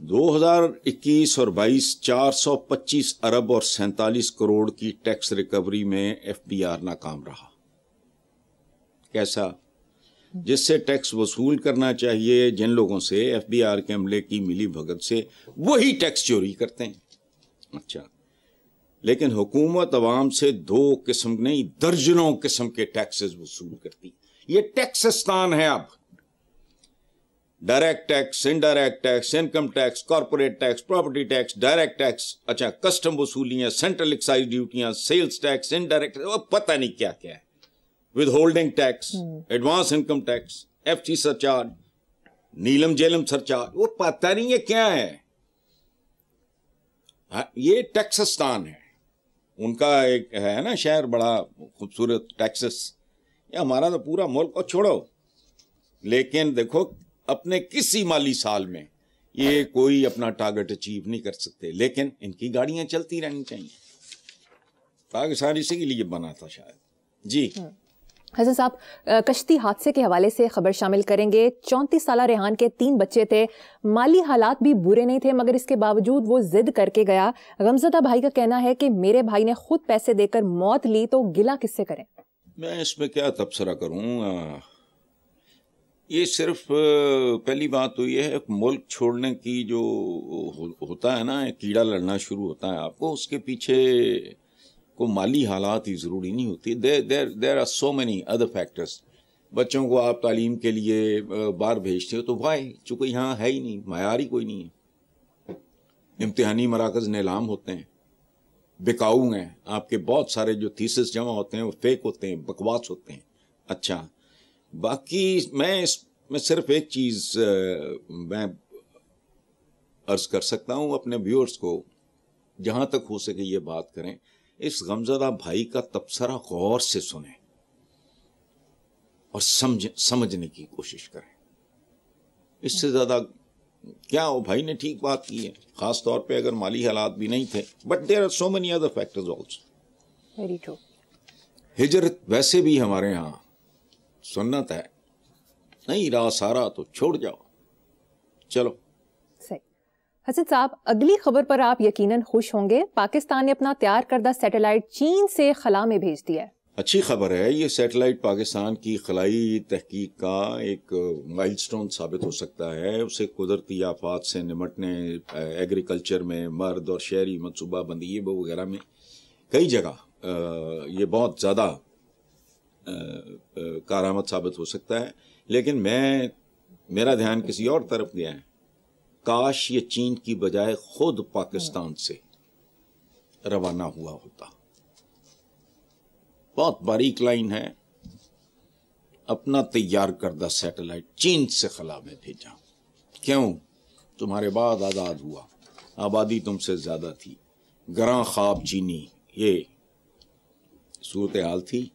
2021 اور 22 425 ارب اور 47 کروڑ کی ٹیکس ریکوری میں FBR ناکام رہا. کیسا؟ جس سے ٹیکس وصول کرنا چاہیے جن لوگوں سے FBR کے عملے کی ملی بھگت سے، وہی ٹیکس چوری کرتے ہیں. اچھا، لیکن حکومت عوام سے 2 قسم نہیں درجنوں قسم کے ٹیکسز وصول کرتی. یہ ٹیکسستان ہے. اب direct tax, indirect tax, income tax, corporate tax, property tax, direct tax, اچھا کسٹم وصولیاں، سینٹرل ایکسائز ڈیوٹیاں، سیلز ٹیکس، انڈائریکٹ، پتہ نہیں کیا کیا ہے، withholding tax, advance income tax, FT surcharge, Neelum Jhelum surcharge, وہ پتہ نہیں ہے کیا ہے. یہ ٹیکسستان ہے. ان کا ایک ہے نا شہر بڑا خوبصورت ٹیکسس. یہ ہمارا تو پورا ملک کو چھوڑو، لیکن دیکھو اپنے کسی مالی سال میں یہ کوئی اپنا ٹارگٹ اچیو نہیں کر سکتے، لیکن ان کی گاڑیاں چلتی رہنی چاہیے. پاکستان اسی کے لیے بنا تھا شاید. جی حسن صاحب، کشتی حادثے کے حوالے سے خبر شامل کریں گے. 34 سالہ ریحان کے 3 بچے تھے. مالی حالات بھی برے نہیں تھے، مگر اس کے باوجود وہ ضد کر کے گیا. غمزدہ بھائی کا کہنا ہے کہ میرے بھائی نے خود پیسے دے کر موت لی، تو گلہ کس سے کریں؟ میں اس میں کیا تبصرہ کروں. یہ صرف پہلی بات تو یہ ہے ملک چھوڑنے کی جو ہوتا ہے نا، کیڑا لڑنا شروع ہوتا ہے آپ کو، اس کے پیچھے کو مالی حالات ہی ضروری نہیں ہوتی. There are so many other factors. بچوں کو آپ تعلیم کے لیے باہر بھیجتے ہو تو وائی، چونکہ یہاں ہے ہی نہیں، معیار ہی کوئی نہیں ہے. امتحانی مراکز نیلام ہوتے ہیں، بکاؤ ہیں. آپ کے بہت سارے جو تھیسس جمع ہوتے ہیں وہ فیک ہوتے ہیں، بکواس ہوتے ہیں. اچھا، باقی میں صرف ایک چیز میں عرض کر سکتا ہوں اپنے ویورز کو، جہاں تک ہو سکے یہ بات کریں، اس غمزدہ بھائی کا تبصرہ غور سے سنیں اور سمجھنے کی کوشش کریں. اس سے زیادہ کیا، وہ بھائی نے ٹھیک بات کی ہے، خاص طور پہ اگر مالی حالات بھی نہیں تھے. But there are so many other factors also. Very true. ہجرت ویسے بھی ہمارے ہاں سنت ہے، نہیں رہا سارا تو چھوڑ جاؤ. چلو صحیح. حسن صاحب، اگلی خبر پر آپ یقیناً خوش ہوں گے. پاکستان نے اپنا تیار کردہ سیٹلائٹ چین سے خلا میں بھیج دیا ہے. اچھی خبر ہے. یہ سیٹلائٹ پاکستان کی خلائی تحقیق کا ایک مائل سٹون ثابت ہو سکتا ہے. اسے قدرتی آفات سے نمٹنے، ایگریکلچر میں، مرد اور شہری منصوبہ بندی وغیرہ میں کئی جگہ یہ بہت زیادہ کارآمد ثابت ہو سکتا ہے. لیکن میرا دھیان کسی اور طرف گیا ہے. کاش یہ چین کی بجائے خود پاکستان سے روانہ ہوا ہوتا. بہت باریک لائن ہے. اپنا تیار کردہ سیٹلائٹ چین سے خلا میں بھیجا. کیوں؟ تمہارے بعد آزاد ہوا، آبادی تم سے زیادہ تھی، گراں خواب چینی، یہ صورتحال تھی.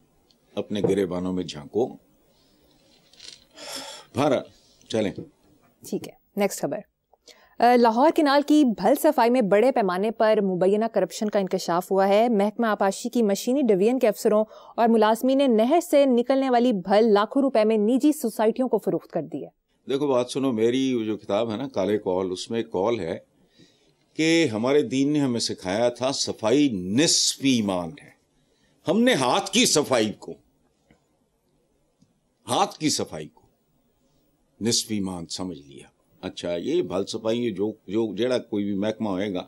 اپنے گریبانوں میں جھانکو. بھارت چلیں. ٹھیک ہے، نیکسٹ خبر. لاہور کینال کی بھل صفائی میں بڑے پیمانے پر مبینہ کرپشن کا انکشاف ہوا ہے. محکمہ آبپاشی کی مشینی ڈویژن کے افسروں اور ملازمین نے نہر سے نکلنے والی بھل لاکھوں روپے میں نجی سوسائٹیوں کو فروخت کر دی ہے. دیکھو بات سنو، میری جو کتاب ہے نا کالے کال، اس میں ایک کال ہے کہ ہمارے دین نے ہمیں سکھایا تھا صفائی نصف ایمان ہے. ہم نے ہاتھ کی صفائی کو نصف ایمان سمجھ لیا. اچھا، یہ بھل صفائی جو جیڑا کوئی بھی محکمہ ہوئے گا،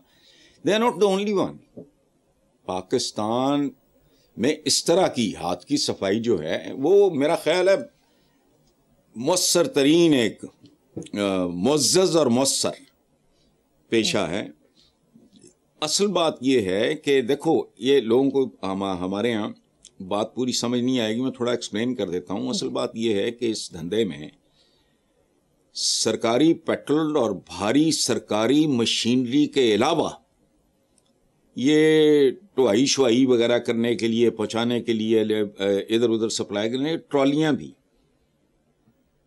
they are not the only one. Pakistan میں اس طرح کی ہاتھ کی صفائی جو ہے وہ میرا خیال ہے مؤثر ترین ایک معزز اور مؤثر پیشہ ہے. اصل بات یہ ہے کہ دیکھو، یہ لوگوں کو ہمارے ہاں بات پوری سمجھ نہیں آئے گی، میں تھوڑا ایکسپلین کر دیتا ہوں. اصل بات یہ ہے کہ اس دھندے میں سرکاری پیٹرول اور بھاری سرکاری مشینری کے علاوہ یہ ٹوائی شوائی وغیرہ کرنے کے لیے، پہنچانے کے لیے، ادھر ادھر سپلائی کرنے، ٹرالیاں بھی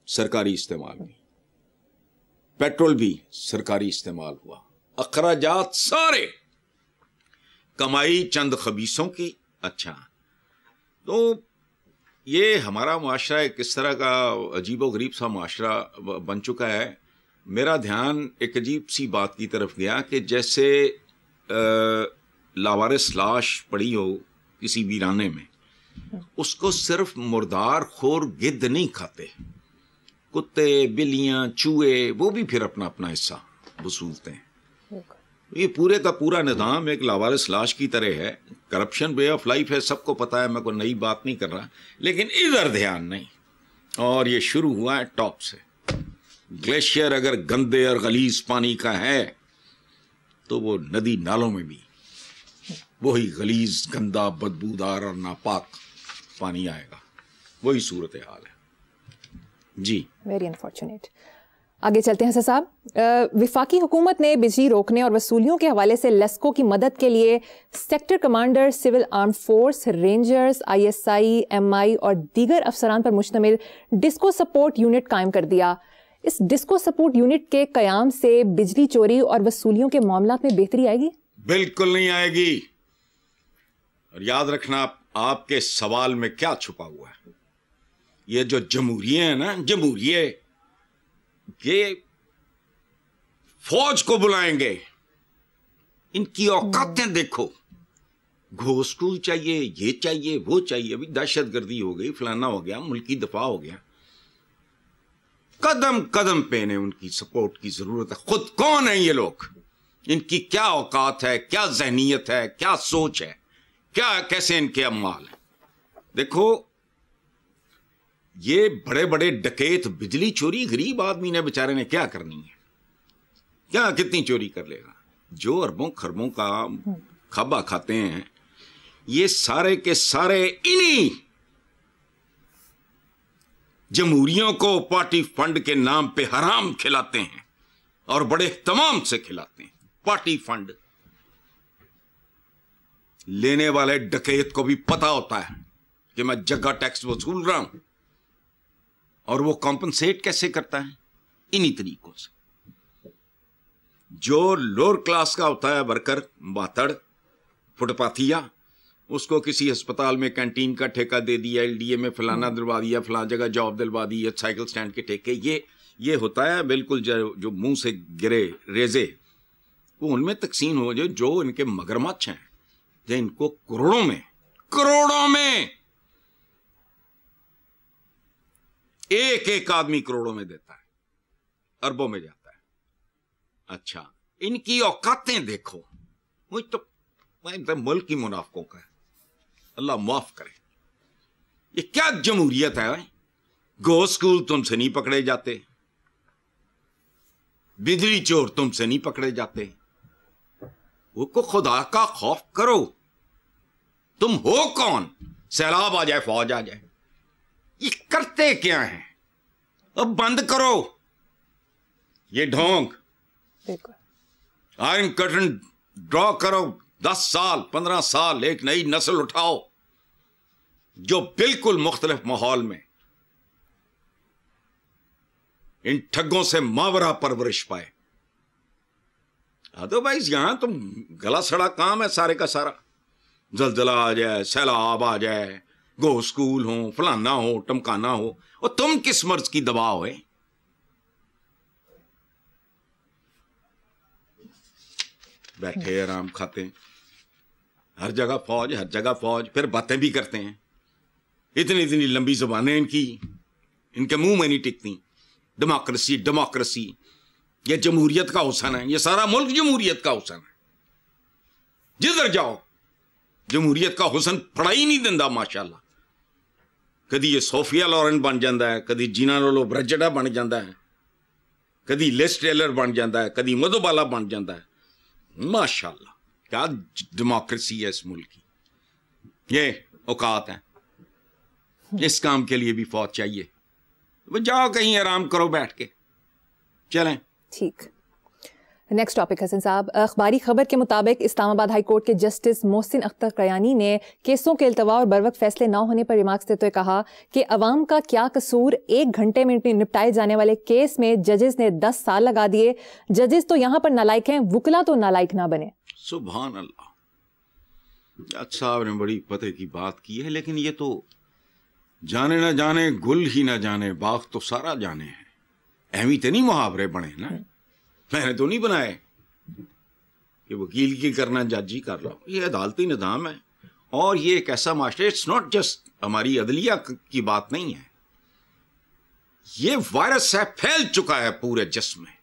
سرکاری استعمال میں، پیٹرول بھی سرکاری استعمال ہوا. اخراجات سارے کمائی چند خبیصوں کی. اچھا، تو یہ ہمارا معاشرہ ایک اس طرح کا عجیب و غریب سا معاشرہ بن چکا ہے میرا دھیان ایک عجیب سی بات کی طرف گیا کہ جیسے لاوارث لاش پڑی ہو کسی ویرانے میں، اس کو صرف مردار خور گدھ نہیں کھاتے، کتے، بلیاں، چوہے، وہ بھی پھر اپنا اپنا حصہ وصولتے ہیں۔ یہ پورے کا پورا نظام ایک لاوارث لاش کی طرح ہے، کرپشن وے آف لائف ہے، سب کو پتا ہے، میں کوئی نئی بات نہیں کر رہا، لیکن ادھر دھیان نہیں۔ اور یہ شروع ہوا ہے ٹاپ سے۔ گلیشیئر اگر گندے اور غلیظ پانی کا ہے تو وہ ندی نالوں میں بھی وہی غلیظ، گندا، بدبودار اور ناپاک پانی آئے گا، وہی صورتحال ہے۔ جی ویری انفارچونیٹ۔ آگے چلتے ہیں حسن صاحب۔ وفاقی حکومت نے بجلی روکنے اور وصولیوں کے حوالے سے لیسکو کی مدد کے لیے سیکٹر کمانڈر، سول آرم فورس، رینجرز، ISI، MI اور دیگر افسران پر مشتمل ڈسکو سپورٹ یونٹ قائم کر دیا۔ اس ڈسکو سپورٹ یونٹ کے قیام سے بجلی چوری اور وصولیوں کے معاملات میں بہتری آئے گی؟ بالکل نہیں آئے گی۔ اور یاد رکھنا آپ کے سوال میں کیا چھپا ہوا ہے، یہ جو جمہوریے ہیں نا، جمہوریے یہ فوج کو بلائیں گے، ان کی اوقاتیں دیکھو، گھوسٹول چاہیے، یہ چاہیے، وہ چاہیے، ابھی دہشت گردی ہو گئی، فلانا ہو گیا، ملکی دفاع ہو گیا، قدم قدم پہ انہیں ان کی سپورٹ کی ضرورت ہے۔ خود کون ہیں یہ لوگ، ان کی کیا اوقات ہے، کیا ذہنیت ہے، کیا سوچ ہے، کیا کیسے ان کے اعمال ہیں۔ دیکھو یہ بڑے بڑے ڈکیت، بجلی چوری غریب آدمی نے بیچارے نے کیا کرنی ہے، کیا کتنی چوری کر لے گا؟ جو اربوں خربوں کا کھابا کھاتے ہیں یہ سارے کے سارے انہی جمہوریوں کو پارٹی فنڈ کے نام پہ حرام کھلاتے ہیں، اور بڑے اہتمام سے کھلاتے ہیں۔ پارٹی فنڈ لینے والے ڈکیت کو بھی پتا ہوتا ہے کہ میں جگہ ٹیکس وصول رہا ہوں، اور وہ کمپنسیٹ کیسے کرتا ہے؟ انہی طریقوں سے۔ جو لوور کلاس کا ہوتا ہے ورکر، باتڑ، فٹ پاتھیا، اس کو کسی ہسپتال میں کینٹین کا ٹھیکہ دے دیا، LDA میں فلانا دلوا دیا، فلاں جگہ جاب دلوا دی، سائیکل سٹینڈ کے ٹھیکے، یہ ہوتا ہے بالکل جو منہ سے گرے ریزے وہ ان میں تقسیم ہو جائے، جو ان کے مگرمچھ ہیں، جن کو کروڑوں میں ایک ایک آدمی کروڑوں میں دیتا ہے، اربوں میں جاتا ہے۔ اچھا ان کی اوقاتیں دیکھو، مجھ تو ملک کی منافقوں کا ہے، اللہ معاف کرے۔ یہ کیا جمہوریت ہے؟ گو اسکول تم سے نہیں پکڑے جاتے، بجلی چور تم سے نہیں پکڑے جاتے، وہ کو خدا کا خوف کرو۔ تم ہو کون؟ سیلاب آ جائے، فوج آ جائے، یہ کرتے کیا ہیں؟ اب بند کرو یہ ڈھونگ، آئرن کرٹن ڈرا کرو، 10 سال 15 سال ایک نئی نسل اٹھاؤ جو بالکل مختلف ماحول میں ان ٹھگوں سے ماورا پرورش پائے۔ ادروائز یہاں تم گلا سڑا کام ہے سارے کا سارا، زلزلہ آ جائے، سیلاب آ جائے، گو اسکول ہو، فلانا ہو، ٹمکانا ہو، اور تم کس مرض کی دوا ہوئے؟ بیٹھے آرام کھاتے ہیں، ہر جگہ فوج، ہر جگہ فوج، پھر باتیں بھی کرتے ہیں، اتنی لمبی زبانیں ان کی، ان کے منہ میں نہیں ٹکتی۔ ڈیموکریسی ڈیموکریسی، یہ جمہوریت کا حسن ہے، یہ سارا ملک جمہوریت کا حسن ہے، جدھر جاؤ جمہوریت کا حسن پڑا ہی نہیں دیندا ماشاءاللہ۔ کدی یہ صوفیہ لورن بن جاندہ ہے، کدی جینا لولو برجڈا بن جاندہ ہے، کدی لیس ٹیلر بن جاندہ ہے، کدی مدھوبالا بن جاندہ ہے۔ ماشاءاللہ کیا ڈیموکریسی ہے اس ملک کی، یہ اوقات ہیں۔ اس کام کے لیے بھی فوج چاہیے۔ وہ جاؤ کہیں آرام کرو بیٹھ کے، چلیں۔ ٹھیک، نیکسٹ ٹاپک حسن صاحب۔ اخباری خبر کے مطابق اسلام آباد ہائی کورٹ کے جسٹس محسن اختر قیانی نے کیسوں کے التوا اور بروقت فیصلے نہ ہونے پر ریمارکس دیتے ہوئے کہا کہ عوام کا کیا قصور، 1 گھنٹے میں نپٹائے جانے والے کیس میں ججز نے 10 سال لگا دیے۔ ججز تو یہاں پر نالائق ہیں، وکلا تو نالائق نہ بنے۔ سبحان اللہ، جج صاحب نے بڑی پتے کی بات کی ہے، لیکن یہ تو جانے نہ جانے گل ہی نہ جانے باغ تو سارا جانے ہیں۔ اہمی تو نہیں محاورے بنے نا, میں نے تو نہیں بنائے کہ وکیل کی کرنا جج ہی کر لو. یہ عدالتی نظام ہے, اور یہ ایک ایسا معاشرہ, اٹس ناٹ جسٹ ہماری عدلیہ کی بات نہیں ہے, یہ وائرس ہے, پھیل چکا ہے پورے جسم میں.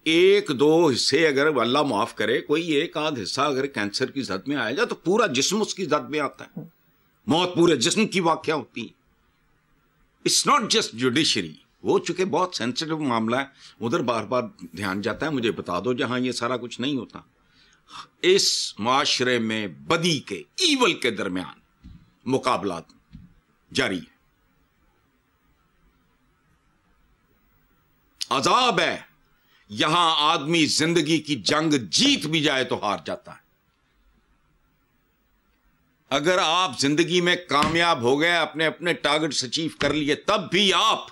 ایک دو حصے اگر اللہ معاف کرے کوئی ایک آدھ حصہ اگر کینسر کی زد میں آیا جائے تو پورا جسم اس کی زد میں آتا ہے, موت پورے جسم کی واقعہ ہوتی ہے. اٹس ناٹ جسٹ جوڈیشری, وہ چونکہ بہت سینسٹیو معاملہ ہے, ادھر بار بار دھیان جاتا ہے. مجھے بتا دو جہاں یہ سارا کچھ نہیں ہوتا. اس معاشرے میں بدی کے, ایول کے درمیان مقابلات جاری ہے, عذاب ہے. یہاں آدمی زندگی کی جنگ جیت بھی جائے تو ہار جاتا ہے. اگر آپ زندگی میں کامیاب ہو گئے, اپنے اپنے ٹارگٹس اچیو کر لیے, تب بھی آپ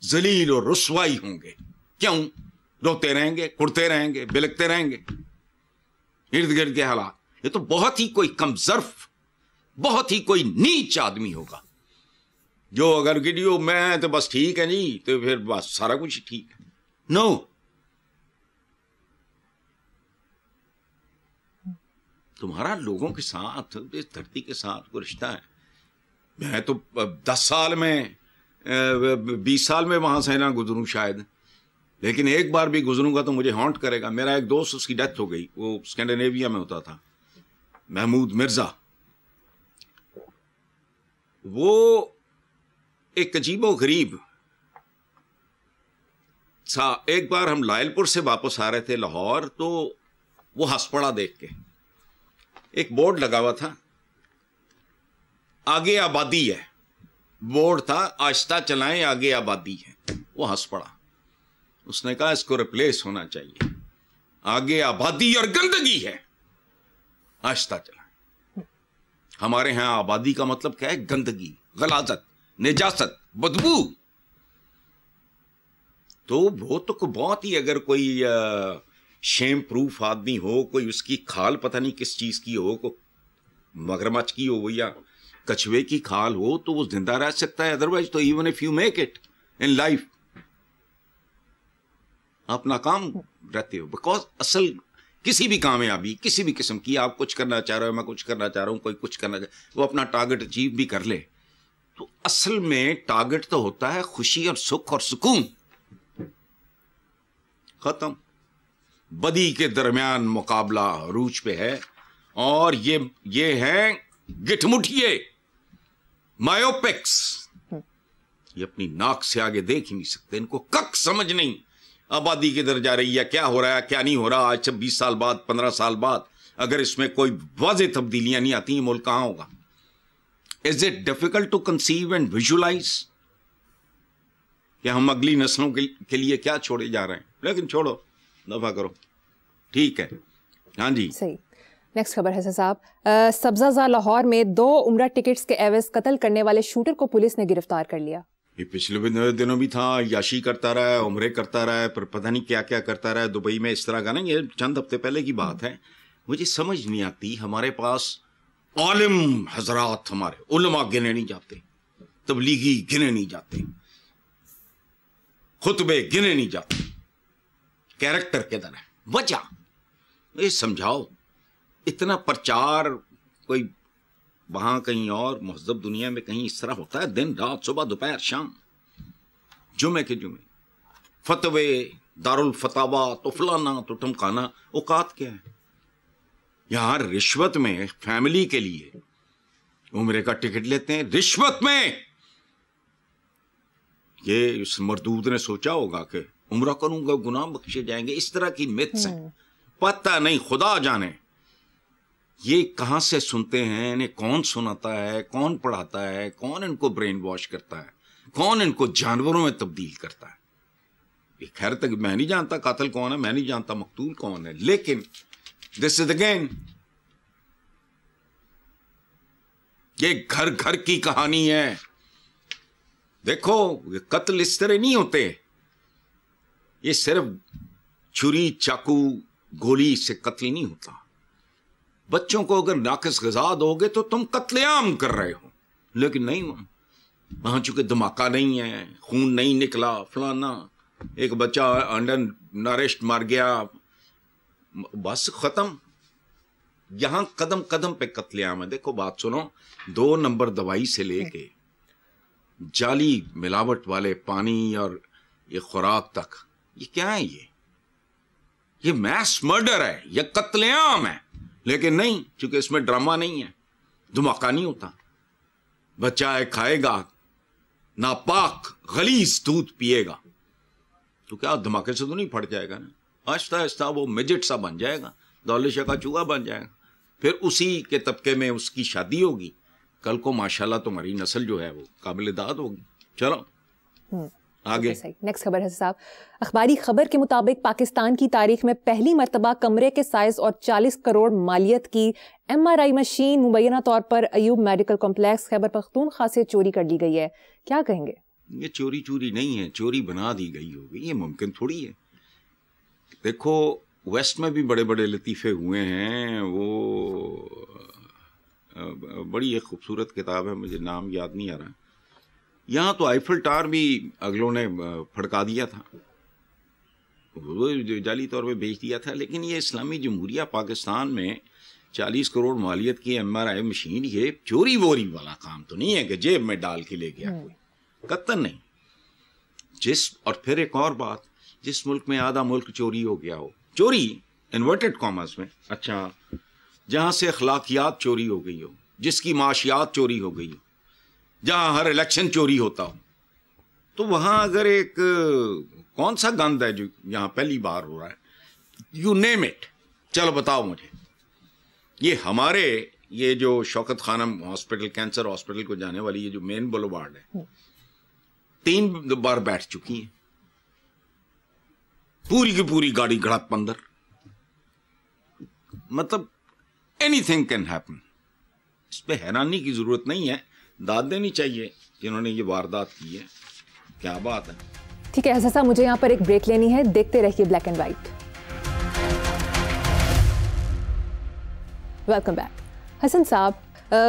ذلیل اور رسوائی ہوں گے. کیوں؟ روتے رہیں گے, کڑتے رہیں گے, بلکتے رہیں گے. ارد گرد کے حالات, یہ تو بہت ہی کوئی کمظرف, بہت ہی کوئی نیچ آدمی ہوگا جو اگر گڈیو میں تو بس ٹھیک ہے جی, تو پھر بس سارا کچھ ٹھیک ہے. نو, تمہارا لوگوں کے ساتھ, اس دھرتی کے ساتھ کوئی رشتہ ہے. میں تو 10 سال میں 20 سال میں وہاں سے نہ گزروں شاید, لیکن ایک بار بھی گزروں گا تو مجھے ہانٹ کرے گا. میرا ایک دوست, اس کی ڈیتھ ہو گئی, وہ اسکینڈینیویا میں ہوتا تھا, محمود مرزا. وہ ایک عجیب و غریب سا. ایک بار ہم لائل پور سے واپس آ رہے تھے لاہور, تو وہ ہنس پڑا دیکھ کے. ایک بورڈ لگا ہوا تھا, آگے آبادی ہے, بورڈ تھا آہستہ چلائیں آگے آبادی ہے. وہ ہنس پڑا, اس نے کہا اس کو ریپلیس ہونا چاہیے, آگے آبادی اور گندگی ہے, آہستہ چلائیں. ہمارے ہاں آبادی کا مطلب کیا ہے؟ گندگی, غلاظت, نجاست, بدبو. تو وہ تو بہت ہی, اگر کوئی شیم پروف آدمی ہو, کوئی اس کی کھال پتہ نہیں کس چیز کی ہو, کو مگرمچھ کی ہو یا کچھوے کی کھال ہو, تو وہ زندہ رہ سکتا ہے. ادروائز تو even if you make it in life, آپ ناکام رہتے ہو. بیکاز اصل کسی بھی کامیابی کسی بھی قسم کی, آپ کچھ کرنا چاہ رہے ہو, میں کچھ کرنا چاہ رہا ہوں, کوئی کچھ کرنا چاہ, وہ اپنا ٹارگٹ اچیو بھی کر لے, تو اصل میں ٹارگٹ تو ہوتا ہے خوشی اور سکھ اور سکون. ختم. بدی کے درمیان مقابلہ عروج پہ ہے, اور یہ ہے گٹھ مٹھیے, مایوپکس. یہ اپنی ناک سے آگے دیکھ ہی نہیں سکتے, ان کو کک سمجھ نہیں آبادی کدھر جا رہی ہے, کیا ہو رہا ہے, کیا نہیں ہو رہا. آج 20 سال بعد, 15 سال بعد, اگر اس میں کوئی واضح تبدیلیاں نہیں آتی, یہ ملک کہاں ہوگا؟ Is it difficult to conceive and visualize کہ ہم اگلی نسلوں کے لیے کیا چھوڑے جا رہے ہیں؟ لیکن چھوڑو, دفع کرو, ٹھیک ہے. ہاں جی, صحیح. نیکسٹ خبر ہے صاحب, سبزہ زار لاہور میں 2 عمرہ ٹکٹس کے عوض قتل کرنے والے شوٹر کو پولیس نے گرفتار کر لیا. یہ پچھلے دنوں بھی تھا, یاشی کرتا رہا ہے, عمرے کرتا رہا ہے, پر پتہ نہیں کیا کیا کرتا رہا ہے دبئی میں, اس طرح کا. نا یہ چند ہفتے پہلے کی بات ہے. مجھے سمجھ نہیں آتی, ہمارے پاس عالم حضرات, ہمارے علماء گنے نہیں جاتے, تبلیغی گنے نہیں جاتے, خطبے گنے نہیں جاتے, کیریکٹر کے در ہے. وجہ یہ سمجھاؤ. اتنا پرچار کوئی وہاں کہیں اور مہذب دنیا میں کہیں اس طرح ہوتا ہے؟ دن رات, صبح دوپہر شام, جمعے کے جمعے فتوے, دارالفتاوا, تو فلانا تو ٹمکانا. اوقات کیا ہے یہاں؟ رشوت میں فیملی کے لیے عمرے کا ٹکٹ لیتے ہیں, رشوت میں. یہ اس مردود نے سوچا ہوگا کہ عمرہ کروں گا گناہ بخشے جائیں گے, اس طرح کی میتھس ہیں. پتہ نہیں, خدا جانے یہ کہاں سے سنتے ہیں, انہیں کون سناتا ہے, کون پڑھاتا ہے, کون ان کو برین واش کرتا ہے, کون ان کو جانوروں میں تبدیل کرتا ہے. یہ خیر تک میں نہیں جانتا قاتل کون ہے, میں نہیں جانتا مقتول کون ہے, لیکن دس از اگین یہ گھر گھر کی کہانی ہے. دیکھو, قتل اس طرح نہیں ہوتے, یہ صرف چھری, چاقو, گولی سے قتل نہیں ہوتا. بچوں کو اگر ناقص غذا دو گے تو تم قتل عام کر رہے ہو, لیکن نہیں, وہاں چونکہ دھماکہ نہیں ہے, خون نہیں نکلا, فلانا, ایک بچہ انڈر نرشڈ مر گیا, بس ختم. یہاں قدم قدم پہ قتل عام ہے. دیکھو بات سنو, 2 نمبر دوائی سے لے کے جعلی ملاوٹ والے پانی اور یہ خوراک تک, یہ کیا ہے؟ یہ میس مرڈر ہے, یہ قتل عام ہے. لیکن نہیں, چونکہ اس میں ڈرامہ نہیں ہے, دھماکہ نہیں ہوتا. بچہ ہے کھائے گا, ناپاک غلیظ دودھ پیے گا, تو کیا دھماکے سے تو نہیں پھٹ جائے گا نا. آہستہ آہستہ وہ میجٹ سا بن جائے گا, دولشہ کا چوہا بن جائے گا. پھر اسی کے طبقے میں اس کی شادی ہوگی. کل کو ماشاءاللہ تمہاری نسل جو ہے وہ قابل داد ہوگی. چلو آگے. نیکسٹ خبر ہے صاحب. اخباری خبر کے مطابق پاکستان کی تاریخ میں پہلی مرتبہ کمرے کے سائز اور 40 کروڑ مالیت کی MRI مشین مبینہ طور پر ایوب میڈیکل کمپلیکس خیبر پختونخوا سے چوری کر لی گئی ہے. کیا کہیں گے؟ یہ چوری نہیں ہے, چوری بنا دی گئی ہوگی. یہ ممکن تھوڑی ہے. دیکھو ویسٹ میں بھی بڑے بڑے لطیفے ہوئے ہیں. وہ بڑی ایک خوبصورت کتاب ہے, مجھے نام یاد نہیں آ رہا. یہاں تو آئیفل ٹار بھی اگلوں نے پھڑکا دیا تھا, وہ جعلی طور پہ بیچ دیا تھا. لیکن یہ اسلامی جمہوریہ پاکستان میں 40 کروڑ مالیت کی MRI مشین, یہ چوری ووری والا کام تو نہیں ہے کہ جیب میں ڈال کے لے گیا کوئی, قطعاً نہیں. اور پھر ایک اور بات, جس ملک میں آدھا ملک چوری ہو گیا ہو, چوری انورٹڈ کامرس میں, اچھا جہاں سے اخلاقیات چوری ہو گئی ہو, جس کی معاشیات چوری ہو گئی ہو, جہاں ہر الیکشن چوری ہوتا ہو, تو وہاں اگر ایک کون سا گند ہے جو یہاں پہلی بار ہو رہا ہے, یو نیم اٹ, چلو بتاؤ مجھے. یہ ہمارے یہ جو شوکت خانم ہاسپٹل, کینسر ہاسپٹل کو جانے والی یہ جو مین بلوارڈ ہے, 3 بار بیٹھ چکی ہیں, پوری کی پوری گاڑی گھڑپ اندر. مطلب اینی تھنگ کین ہیپن. اس پہ حیرانی کی ضرورت نہیں ہے, داد دینی چاہیے جنہوں نے یہ واردات کی ہے. کیا بات ہے. ٹھیک ہے حسن صاحب, مجھے یہاں پر ایک بریک لینی ہے, دیکھتے رہیے black and white. Welcome back. Hasan صاحب,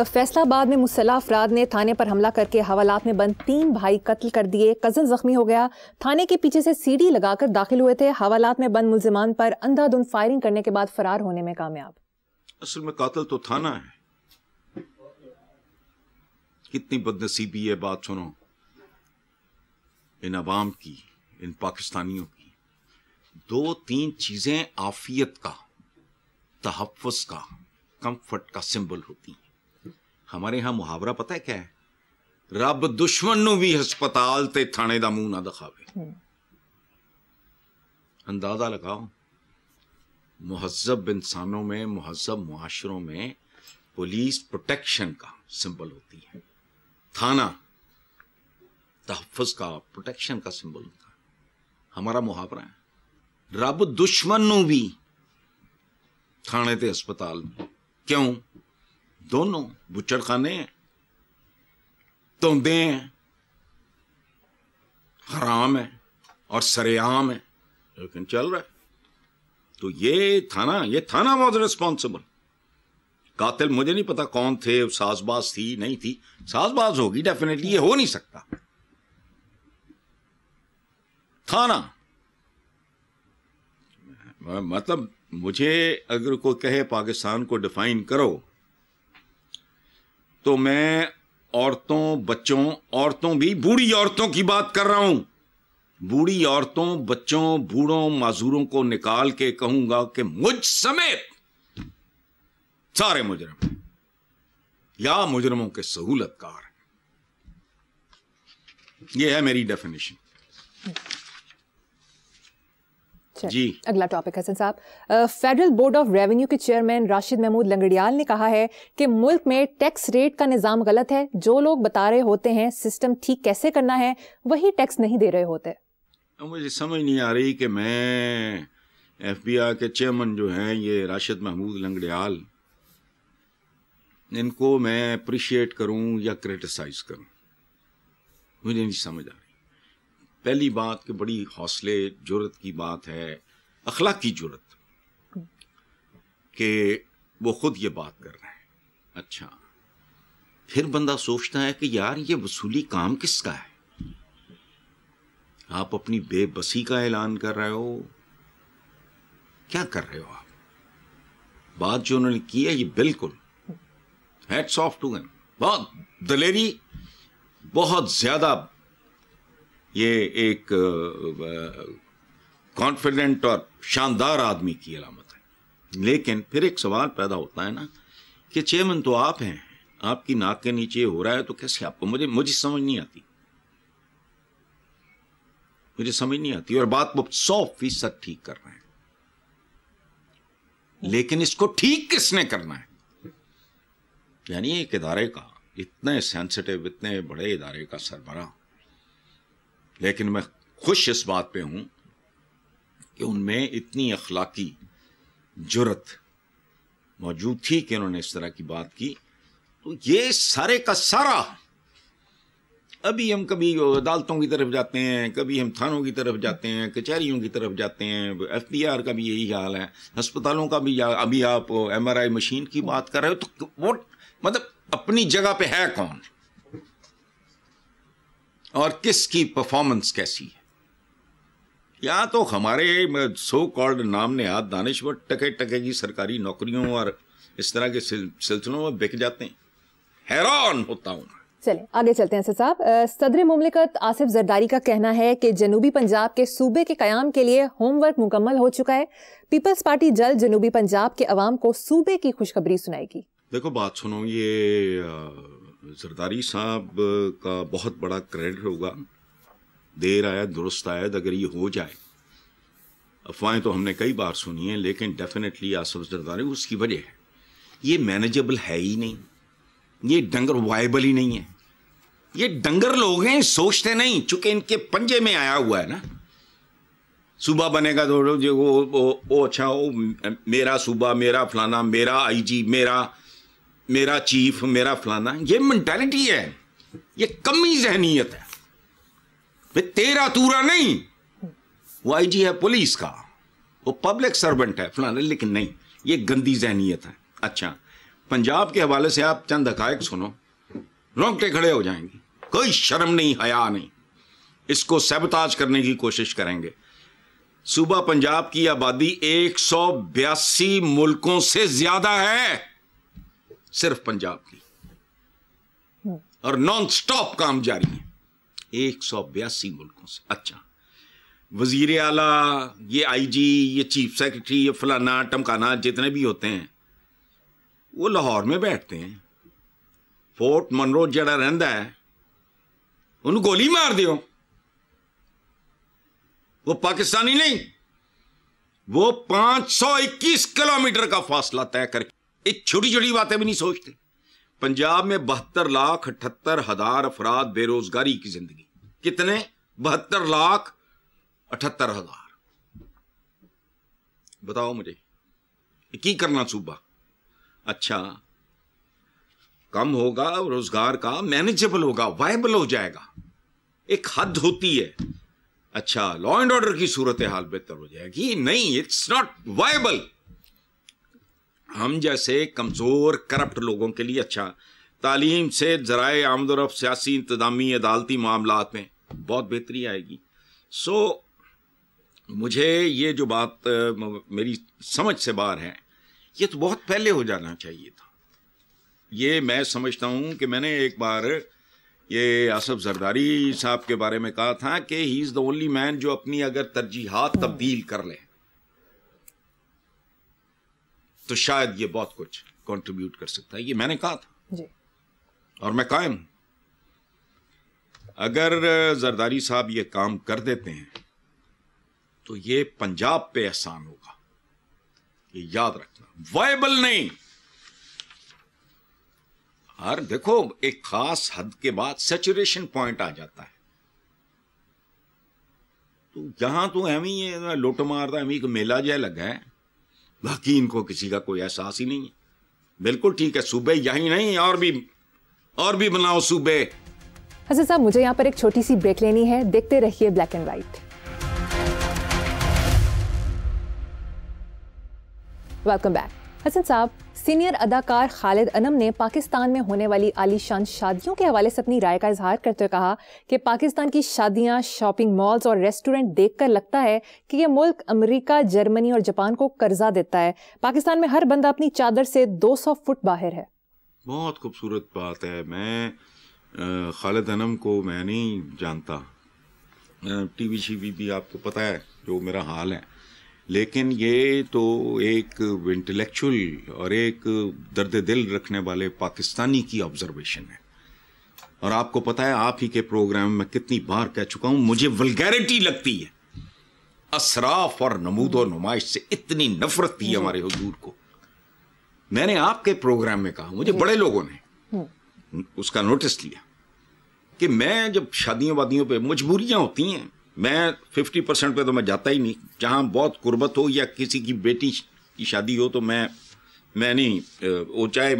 فیصلہ آباد میں مسلح افراد نے تھانے پر حملہ کر کے حوالات میں بند 3 بھائی قتل کر دیے, کزن زخمی ہو گیا. تھانے کے پیچھے سے CD لگا کر داخل ہوئے تھے, حوالات میں بند ملزمان پر اندھا دھند فائرنگ کرنے کے بعد فرار ہونے میں کامیاب. اصل میں قاتل تو تھانہ ہے. کتنی بد نصیبی ہے. بات سنو, ان عوام کی, ان پاکستانیوں کی 2-3 چیزیں عافیت کا, تحفظ کا, کمفرٹ کا سمبل ہوتی ہیں. ہمارے ہاں محاورہ پتہ ہے کیا ہے؟ رب دشمن نو بھی ہسپتال تے تھانے دا منہ نہ دکھاوے. اندازہ لگاؤ, مہذب انسانوں میں, مہذب معاشروں میں پولیس پروٹیکشن کا سمبل ہوتی ہے, تھانہ تحفظ کا, پروٹیکشن کا سمبل ہوتا ہے. ہمارا محاورہ ہے رب دشمن نو بھی تھانے تے ہسپتال. کیوں؟ دونوں بچڑ خانے ہیں, توندے ہیں, حرام ہے اور سرعام ہے, لیکن چل رہا ہے. تو یہ تھانہ واز ریسپانسبل. قاتل مجھے نہیں پتا کون تھے, ساز باز تھی نہیں تھی, ساز باز ہوگی ڈیفینیٹلی, یہ ہو نہیں سکتا. تھانہ مطلب مجھے اگر کوئی کہے پاکستان کو ڈیفائن کرو, تو میں عورتوں, بچوں, عورتوں بھی, بوڑھی عورتوں کی بات کر رہا ہوں. بوڑھی عورتوں, بچوں, بوڑھوں, معذوروں کو نکال کے کہوں گا کہ مجھ سمیت سارے مجرم یا مجرموں کے سہولت کار. یہ ہے میری ڈیفینیشن. جی اگلا ٹاپک حسن صاحب. فیڈرل بورڈ آف ریونیو کے چیئرمین راشد محمود لنگڑیال نے کہا ہے کہ ملک میں ٹیکس ریٹ کا نظام غلط ہے. جو لوگ بتا رہے ہوتے ہیں سسٹم ٹھیک کیسے کرنا ہے, وہی ٹیکس نہیں دے رہے ہوتے. مجھے سمجھ نہیں آ رہی کہ میں FBI کے چیئرمین جو ہیں یہ راشد محمود لنگڑیال, ان کو میں اپریشیٹ کروں یا کریٹیسائز کروں, مجھے نہیں سمجھ آ رہی. پہلی بات کہ بڑی حوصلے جرت کی بات ہے, اخلاقی جرت, کہ وہ خود یہ بات کر رہے ہیں. اچھا پھر بندہ سوچتا ہے کہ یار یہ وصولی کام کس کا ہے؟ آپ اپنی بے بسی کا اعلان کر رہے ہو، کیا کر رہے ہو آپ؟ بات جو انہوں نے کی ہے یہ بالکل ہیٹس آف ٹو دیم، بہت دلیری، بہت زیادہ یہ ایک کانفیڈنٹ اور شاندار آدمی کی علامت ہے. لیکن پھر ایک سوال پیدا ہوتا ہے نا کہ چیئرمین تو آپ ہیں، آپ کی ناک کے نیچے ہو رہا ہے تو کیسے آپ کو؟ مجھے سمجھ نہیں آتی، مجھے سمجھ نہیں آتی. اور بات وہ 100% ٹھیک کر رہے ہیں، لیکن اس کو ٹھیک کس نے کرنا ہے؟ یعنی ایک ادارے کا اتنے سینسٹیو، اتنے بڑے ادارے کا سربراہ. لیکن میں خوش اس بات پہ ہوں کہ ان میں اتنی اخلاقی جرت موجود تھی کہ انہوں نے اس طرح کی بات کی. تو یہ سارے کا سارا، ابھی ہم کبھی عدالتوں کی طرف جاتے ہیں، کبھی ہم تھانوں کی طرف جاتے ہیں، کچہریوں کی طرف جاتے ہیں، FBR کا بھی یہی حال ہے، ہسپتالوں کا بھی. ابھی آپ MRI مشین کی بات کر رہے ہو تو وہ مطلب اپنی جگہ پہ ہے کون اور کس کی پرفارمنس کیسی ہے؟ یا تو ہمارے سو کالڈ نام نہاد دانشور ٹکے ٹکے کی سرکاری نوکریوں اور اس طرح کے سلسلوں میں بک جاتے ہیں. حیران ہوتا ہوں. چلیں آگے چلتے ہیں اسد صاحب. صدر مملکت آصف زرداری کا کہنا ہے کہ جنوبی پنجاب کے صوبے کے قیام کے لیے ہوم ورک مکمل ہو چکا ہے. پیپلز پارٹی جلد جنوبی پنجاب کے عوام کو صوبے کی خوشخبری سنائے گی. دیکھو بات سنو، یہ زرداری صاحب کا بہت بڑا کریڈٹ ہوگا. دیر آئے درست آئے اگر یہ ہو جائے. افواہیں تو ہم نے کئی بار سنی ہیں، لیکن ڈیفینیٹلی آصف زرداری اس کی وجہ ہے یہ مینیجبل ہے ہی نہیں، یہ ڈنگر وائبل ہی نہیں ہے. یہ ڈنگر لوگ ہیں، سوچتے نہیں، چونکہ ان کے پنجے میں آیا ہوا ہے نا. صوبہ بنے گا تو اچھا میرا صوبہ، میرا فلانا، میرا IG، میرا چیف، میرا فلانا. یہ مینٹالٹی ہے، یہ کمی ذہنیت ہے. تیرا تورا نہیں، وہ IG ہے پولیس کا، وہ پبلک سرونٹ ہے فلانا، لیکن نہیں، یہ گندی ذہنیت ہے. اچھا پنجاب کے حوالے سے آپ چند حقائق سنو، رونگٹے کھڑے ہو جائیں گے. کوئی شرم نہیں، حیا نہیں. اس کو سیبوتاج کرنے کی کوشش کریں گے. صوبہ پنجاب کی آبادی 182 ملکوں سے زیادہ ہے، صرف پنجاب کی، اور نان سٹاپ کام جاری ہے 182 ملکوں سے. اچھا وزیر اعلیٰ، یہ IG، یہ چیف سیکرٹری، یہ فلانا ٹمکانا جتنے بھی ہوتے ہیں وہ لاہور میں بیٹھتے ہیں. فورٹ منرو جڑا رہندا ہے انہوں گولی مار دیو، وہ پاکستانی نہیں، وہ 521 کلومیٹر کا فاصلہ طے کر کے ایک چھوٹی چھوٹی باتیں بھی نہیں سوچتے. پنجاب میں 72,78,000 افراد بے روزگاری کی زندگی. کتنے؟ 72,78,000. بتاؤ مجھے کی کرنا صوبہ؟ اچھا کم ہوگا روزگار کا، مینیجبل ہوگا، وائبل ہو جائے گا، ایک حد ہوتی ہے. اچھا لا اینڈ آرڈر کی صورتحال بہتر ہو جائے گی. نہیں، اٹس ناٹ وائبل. ہم جیسے کمزور کرپٹ لوگوں کے لیے اچھا تعلیم سے ذرائع آمد و رفت، سیاسی انتظامی، عدالتی معاملات میں بہت بہتری آئے گی. سو مجھے یہ جو بات میری سمجھ سے باہر ہے، یہ تو بہت پہلے ہو جانا چاہیے تھا. یہ میں سمجھتا ہوں کہ میں نے ایک بار یہ آصف زرداری صاحب کے بارے میں کہا تھا کہ ہی از دا اونلی مین جو اپنی اگر ترجیحات تبدیل کر لے تو شاید یہ بہت کچھ کنٹریبیوٹ کر سکتا ہے. یہ میں نے کہا تھا جی، اور میں قائم ہوں. اگر زرداری صاحب یہ کام کر دیتے ہیں تو یہ پنجاب پہ احسان ہوگا. یہ یاد رکھنا، وائبل نہیں. اور دیکھو ایک خاص حد کے بعد سیچوریشن پوائنٹ آ جاتا ہے. تو یہاں تو ایویں یہ لوٹ مارتا ایویں کہ میلہ جہ لگا ہے، باقی ان کو کسی کا کوئی احساس ہی نہیں ہے. بالکل ٹھیک ہے، صوبے یہی نہیں اور بھی بناؤ صوبے. حسن صاحب مجھے یہاں پر ایک چھوٹی سی بریک لینی ہے، دیکھتے رہیے black and white. Welcome back. Hasan صاحب، سینئر اداکار خالد انم نے پاکستان میں ہونے والی عالی شان شادیوں کے حوالے سے اپنی رائے کا اظہار کرتے ہوئے کہا کہ پاکستان کی شادیاں، شاپنگ مالز اور ریسٹورنٹ دیکھ کر لگتا ہے کہ یہ ملک امریکہ، جرمنی اور جاپان کو قرضہ دیتا ہے. پاکستان میں ہر بندہ اپنی چادر سے 200 فٹ باہر ہے. بہت خوبصورت بات ہے. میں خالد انم کو میں نہیں جانتا، ٹی وی شی وی بھی آپ کو پتہ ہے جو میرا حال ہے، لیکن یہ تو ایک انٹلیکچوئل اور ایک درد دل رکھنے والے پاکستانی کی آبزرویشن ہے. اور آپ کو پتہ ہے آپ ہی کے پروگرام میں کتنی بار کہہ چکا ہوں، مجھے ولگیرٹی لگتی ہے. اسراف اور نمود و نمائش سے اتنی نفرت تھی ہمارے حضور کو. میں نے آپ کے پروگرام میں کہا، مجھے بڑے لوگوں نے اس کا نوٹس لیا کہ میں جب شادیوں وادیوں پہ مجبوریاں ہوتی ہیں، میں 50% پہ تو میں جاتا ہی نہیں. جہاں بہت قربت ہو یا کسی کی بیٹی کی شادی ہو تو میں نہیں، وہ چاہے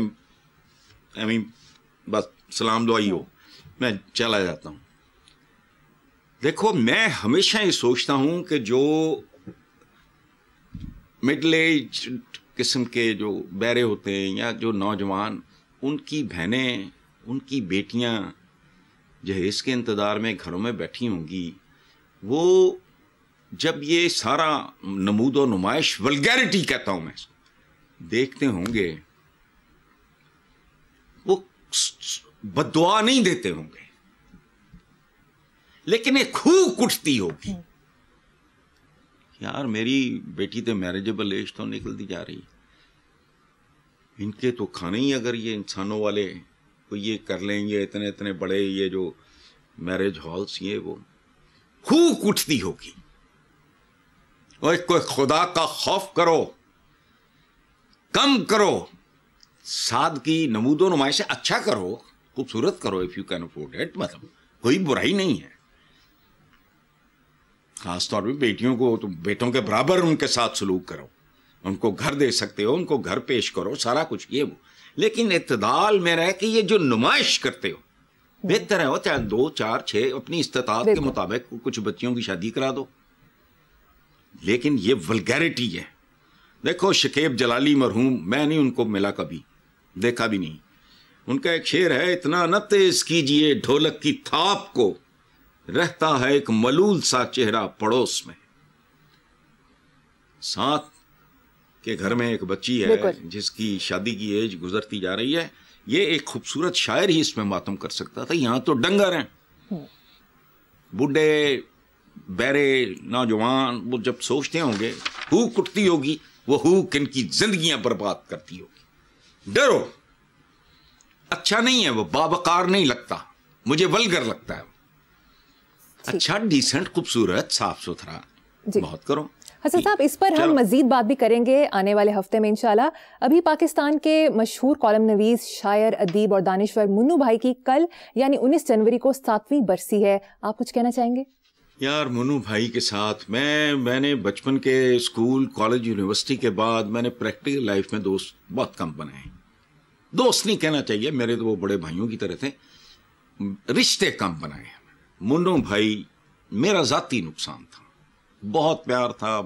بس سلام دعائی ہو، میں چلا جاتا ہوں. دیکھو، میں ہمیشہ یہ سوچتا ہوں کہ جو مڈل ایج قسم کے جو بیرے ہوتے ہیں یا جو نوجوان، ان کی بہنیں، ان کی بیٹیاں جہیز کے انتظار میں گھروں میں بیٹھی ہوں گی، وہ جب یہ سارا نمود و نمائش، ولگیرٹی کہتا ہوں میں، دیکھتے ہوں گے، وہ بددعا نہیں دیتے ہوں گے، لیکن ایک خوک اٹھتی ہوگی، یار میری بیٹی تو میریجبل ایج تو نکلتی جا رہی، ان کے تو کھانے ہی اگر یہ انسانوں والے کو یہ کر لیں، یہ اتنے اتنے بڑے یہ جو میرج ہالس، یہ وہ خوک اٹھتی ہوگی. اور کوئی خدا کا خوف کرو، کم کرو، سادگی، نمود و نمائش اچھا کرو، خوبصورت کرو، if you can afford it، مطلب کوئی برائی نہیں ہے. خاص طور پہ بیٹیوں کو تو بیٹوں کے برابر ان کے ساتھ سلوک کرو، ان کو گھر دے سکتے ہو، ان کو گھر پیش کرو، سارا کچھ یہ وہ، لیکن اعتدال میں رہ کے یہ جو نمائش کرتے ہو، بہتر ہے وہ چاہے 2 4 6 اپنی استطاعت کے مطابق کچھ بچیوں کی شادی کرا دو، لیکن یہ ولگیرٹی ہے. دیکھو شکیب جلالی مرحوم، میں نہیں ان کو ملا کبھی، دیکھا بھی نہیں. ان کا ایک شعر ہے، اتنا نہ تیز کیجئے ڈھولک کی تھاپ کو، رہتا ہے ایک ملول سا چہرہ پڑوس میں. ساتھ کے گھر میں ایک بچی ہے جس کی شادی کی ایج گزرتی جا رہی ہے. یہ ایک خوبصورت شاعر ہی اس میں ماتم کر سکتا تھا. یہاں تو ڈنگر ہیں، بڈھے بیرے نوجوان، وہ جب سوچتے ہوں گے، ہوک اٹھتی ہوگی، وہ ہوک ان کی زندگیاں برباد کرتی ہوگی. ڈرو، اچھا نہیں ہے وہ، باوقار نہیں لگتا، مجھے ولگر لگتا ہے. اچھا، ڈیسنٹ، خوبصورت، صاف ستھرا بہت کرو. حسن صاحب، اس پر ہم مزید بات بھی کریں گے آنے والے ہفتے میں انشاءاللہ. ابھی پاکستان کے مشہور کالم نویس، شاعر، ادیب اور دانشور منو بھائی کی کل یعنی 19 جنوری کو 7ویں برسی ہے. آپ کچھ کہنا چاہیں گے؟ یار منو بھائی کے ساتھ میں نے بچپن کے اسکول، کالج، یونیورسٹی کے بعد میں نے پریکٹیکل لائف میں دوست بہت کم بنائے. دوست نہیں کہنا چاہیے، میرے تو وہ بڑے بھائیوں کی طرح تھے. رشتے کم بنائے. منو بھائی میرا ذاتی نقصان تھا، بہت پیار تھا،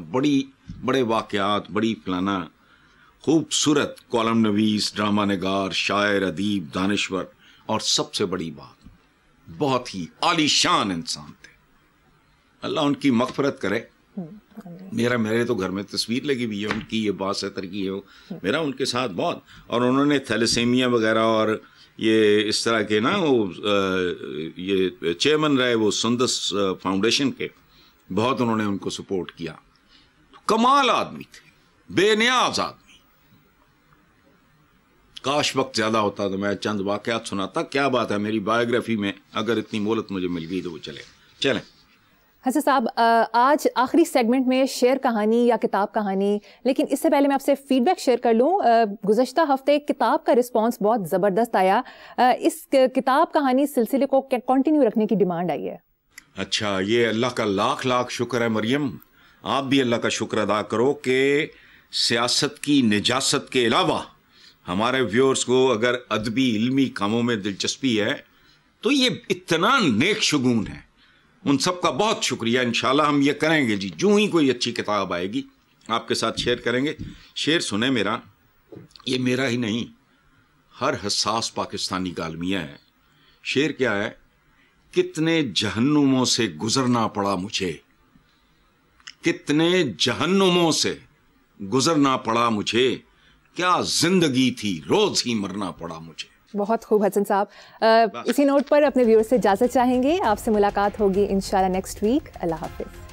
بڑے واقعات، بڑی فلانا خوبصورت کالم نویس، ڈرامہ نگار، شاعر، ادیب، دانشور، اور سب سے بڑی بات بہت ہی عالی شان انسان تھے. اللہ ان کی مغفرت کرے. میرے تو گھر میں تصویر لگی ہوئی ہے ان کی، یہ بات سے ترقی ہے میرا ان کے ساتھ بہت. اور انہوں نے تھیلیسیمیا وغیرہ اور یہ اس طرح کے نا، وہ یہ چیئرمین رہے وہ سندس فاؤنڈیشن کے، بہت انہوں نے ان کو سپورٹ کیا. کمال آدمی تھے، بے نیاز آدمی. کاش وقت زیادہ ہوتا تو میں چند واقعات سناتا. کیا بات ہے، میری بایوگرافی میں اگر اتنی مہلت مجھے مل گئی تو وہ چلیں. حسن صاحب، آج آخری سیگمنٹ میں شعر کہانی یا کتاب کہانی، لیکن اس سے پہلے میں آپ سے فیڈ بیک شیئر کر لوں. گزشتہ ہفتے کتاب کا رسپانس بہت زبردست آیا. اس کتاب کہانی سلسلے کو کنٹینیو رکھنے کی ڈیمانڈ آئی ہے. اچھا، یہ اللہ کا لاکھ لاکھ شکر ہے مریم. آپ بھی اللہ کا شکر ادا کرو کہ سیاست کی نجاست کے علاوہ ہمارے ویورز کو اگر ادبی علمی کاموں میں دلچسپی ہے تو یہ اتنا نیک شگون ہے. ان سب کا بہت شکریہ. انشاءاللہ ہم یہ کریں گے جی، جو ہی کوئی اچھی کتاب آئے گی آپ کے ساتھ شیئر کریں گے. شعر سنیں میرا، یہ میرا ہی نہیں، ہر حساس پاکستانی کا المیہ ہے. شعر کیا ہے؟ کتنے جہنموں سے گزرنا پڑا مجھے، کتنے جہنموں سے گزرنا پڑا مجھے، کیا زندگی تھی روز ہی مرنا پڑا مجھے. بہت خوب حسن صاحب. اسی نوٹ پر اپنے ویور سے اجازت چاہیں گے. آپ سے ملاقات ہوگی انشاءاللہ نیکسٹ ویک. اللہ حافظ.